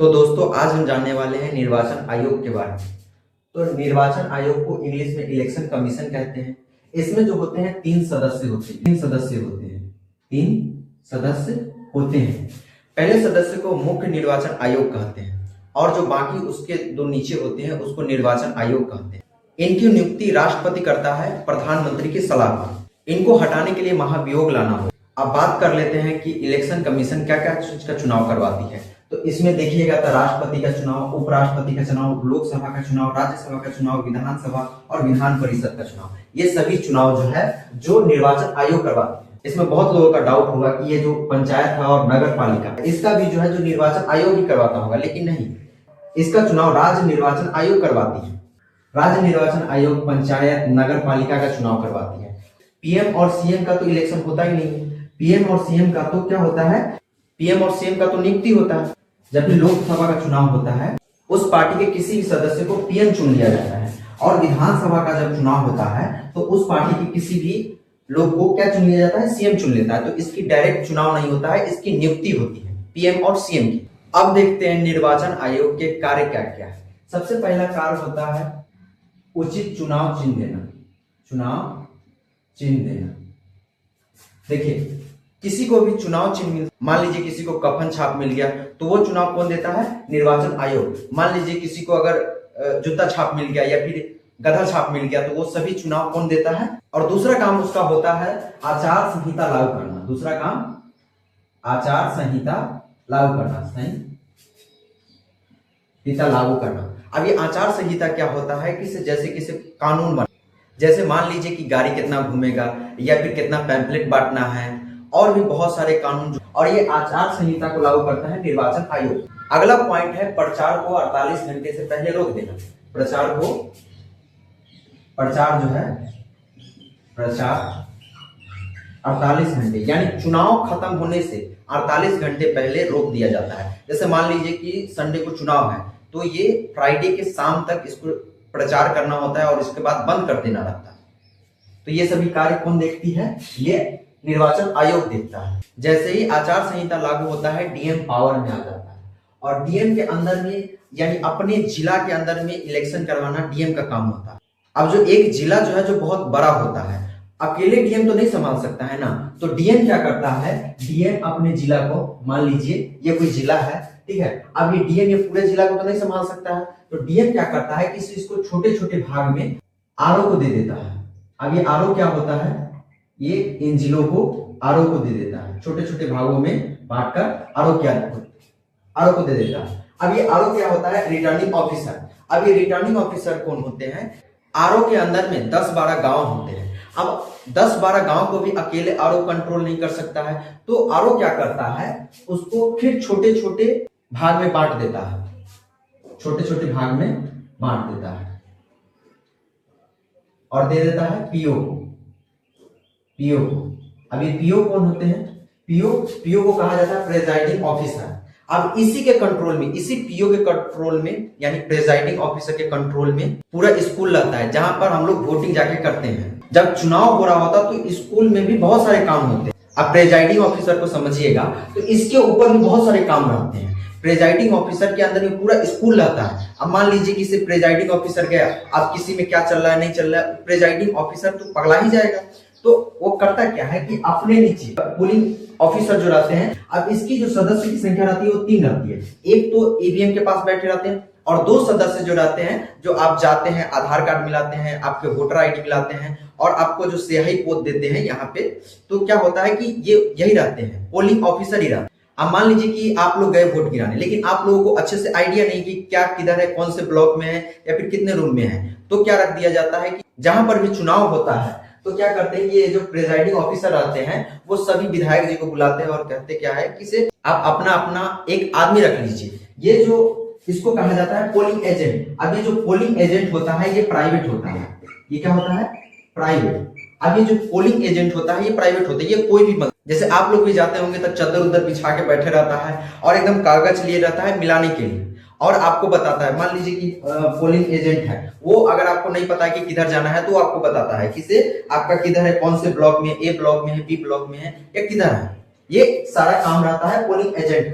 तो दोस्तों आज हम जानने वाले हैं निर्वाचन आयोग के बारे में। तो निर्वाचन आयोग को इंग्लिश में इलेक्शन कमीशन कहते हैं। इसमें जो होते हैं तीन सदस्य होते हैं। पहले सदस्य को मुख्य निर्वाचन आयोग कहते हैं और जो बाकी उसके दो नीचे होते हैं उसको निर्वाचन आयोग कहते हैं। इनकी नियुक्ति राष्ट्रपति करता है प्रधानमंत्री की सलाह पर। इनको हटाने के लिए महाभियोग लाना हो। अब बात कर लेते हैं कि इलेक्शन कमीशन क्या क्या चीज का चुनाव करवाती है। तो इसमें देखिएगा तो राष्ट्रपति का चुनाव, उपराष्ट्रपति का चुनाव, लोकसभा का चुनाव, राज्यसभा का चुनाव, विधानसभा और विधान परिषद का चुनाव, ये सभी चुनाव जो है जो निर्वाचन आयोग करवाते हैं। इसमें बहुत लोगों का डाउट होगा कि ये जो पंचायत है और नगर पालिका इसका भी जो है जो निर्वाचन आयोग ही करवाता होगा, लेकिन नहीं, इसका चुनाव राज्य निर्वाचन आयोग करवाती है। राज्य निर्वाचन आयोग पंचायत नगर पालिका का चुनाव करवाती है। पीएम और सीएम का तो इलेक्शन होता ही नहीं है। पीएम और सीएम का तो क्या होता है, पीएम और सीएम का तो नियुक्ति होता है। जब भी लोकसभा का चुनाव होता है उस पार्टी के किसी भी सदस्य को पीएम चुन लिया जाता है और विधानसभा का जब चुनाव होता है तो उस पार्टी के किसी भी लोग को क्या चुन लिया जाता है, सीएम चुन लेता है। तो इसकी डायरेक्ट चुनाव नहीं होता है, इसकी नियुक्ति होती है पीएम और सीएम की। अब देखते हैं निर्वाचन आयोग के कार्य क्या क्या है। सबसे पहला कार्य होता है उचित चुनाव चिन्ह देना। देखिए किसी को भी चुनाव चिन्ह मिल, मान लीजिए किसी को कफन छाप मिल गया तो वो चुनाव कौन देता है, निर्वाचन आयोग। मान लीजिए किसी को अगर जूता छाप मिल गया या फिर गधा छाप मिल गया तो वो सभी चुनाव कौन देता है। और दूसरा काम उसका होता है आचार संहिता लागू करना। दूसरा काम आचार संहिता लागू करना। अब ये आचार संहिता क्या होता है कि जैसे किसी कानून बना, जैसे मान लीजिए कि गाड़ी कितना घूमेगा या फिर कितना पैम्फलेट बांटना है और भी बहुत सारे कानून, और ये आचार संहिता को लागू करता है निर्वाचन आयोग। अगला पॉइंट है प्रचार को 48 घंटे से पहले रोक देना। प्रचार 48 घंटे यानी चुनाव खत्म होने से 48 घंटे पहले रोक दिया जाता है। जैसे मान लीजिए कि संडे को चुनाव है तो ये फ्राइडे के शाम तक इसको प्रचार करना होता है और इसके बाद बंद कर देना रहता है। तो ये सभी कार्य कौन देखती है, ये निर्वाचन आयोग देखता है। जैसे ही आचार संहिता लागू होता है डीएम पावर में आ जाता है और डीएम के अंदर में यानी अपने जिला के अंदर में इलेक्शन करवाना डीएम का काम होता है। अब जो एक जिला जो है जो बहुत बड़ा होता है, अकेले डीएम तो नहीं संभाल सकता है ना, तो डीएम क्या करता है, डीएम अपने जिला को, मान लीजिए ये कोई जिला है, ठीक है, अब ये डीएम ये पूरे जिला को तो नहीं संभाल सकता है, तो डीएम क्या करता है कि इसको छोटे छोटे भाग में आरओ को दे देता है। अब ये आरओ क्या होता है, ये इन जिलों को आरओ को दे देता है, छोटे छोटे भागों में बांटकर आरओ को दे देता है। अब ये आरओ क्या होता है, रिटर्निंग ऑफिसर। अब ये रिटर्निंग ऑफिसर कौन होते हैं, आरओ के अंदर में 10-12 गांव होते हैं। अब 10-12 गांव को भी अकेले आरओ कंट्रोल नहीं कर सकता है, तो आरओ क्या करता है, उसको फिर छोटे छोटे भाग में बांट देता है, और दे देता है पीओ को। अब ये पीओ कौन होते हैं, पीओ को कहा जाता है प्रेजाइडिंग ऑफिसर। अब इसी के कंट्रोल में, इसी पीओ के कंट्रोल में यानी प्रेजाइडिंग ऑफिसर के कंट्रोल में पूरा स्कूल रहता है जहां पर हम लोग वोटिंग जाके करते हैं। जब चुनाव हो रहा होता तो स्कूल में भी बहुत सारे काम होते हैं। अब प्रेजाइडिंग ऑफिसर को समझिएगा तो इसके ऊपर भी बहुत सारे काम रहते हैं। प्रेजाइडिंग ऑफिसर के अंदर में पूरा स्कूल रहता है। अब मान लीजिए किसी प्रेजाइडिंग ऑफिसर गया, अब किसी में क्या चल रहा है नहीं चल रहा है, प्रेजाइडिंग ऑफिसर तो पगला ही जाएगा। तो वो करता क्या है कि अपने नीचे पोलिंग ऑफिसर जो रहते हैं, अब इसकी जो सदस्य की संख्या रहती है वो 3 रहती है। एक तो ईवीएम के पास बैठे रहते हैं और 2 सदस्य जो रहते हैं, जो आप जाते हैं आधार कार्ड मिलाते हैं, आपके वोटर आईडी मिलाते हैं और आपको जो स्याही पोत देते हैं यहाँ पे, तो क्या होता है कि ये यही रहते हैं, पोलिंग ऑफिसर ही रहते हैं। अब मान लीजिए कि आप लोग गए वोट गिराने, लेकिन आप लोगों को अच्छे से आइडिया नहीं कि क्या किधर है, कौन से ब्लॉक में है या फिर कितने रूम में है, तो क्या रख दिया जाता है कि जहां पर भी चुनाव होता है तो क्या करते हैं, ये जो प्रेजाइडिंग ऑफिसर रहते हैं वो सभी विधायक जी को बुलाते हैं और कहते क्या है कि से आप अपना अपना एक आदमी रख लीजिए। ये जो इसको कहा जाता है पोलिंग एजेंट। अब ये जो पोलिंग एजेंट होता है ये प्राइवेट होता है। ये क्या होता है, प्राइवेट। अब ये जो पोलिंग एजेंट होता है ये प्राइवेट होता है, ये कोई भी मत, जैसे आप लोग भी जाते होंगे तो चादर उधर बिछा के बैठे रहता है और एकदम कागज लिए रहता है मिलाने के लिए और आपको बताता है। मान लीजिए कि पोलिंग एजेंट है, वो अगर आपको नहीं पता कि किधर जाना है तो आपको बताता है किसे, आपका किधर है, कौन से ब्लॉक में, ए ब्लॉक में है, बी ब्लॉक में है या किधर है। ये सारा काम रहता है पोलिंग एजेंट का।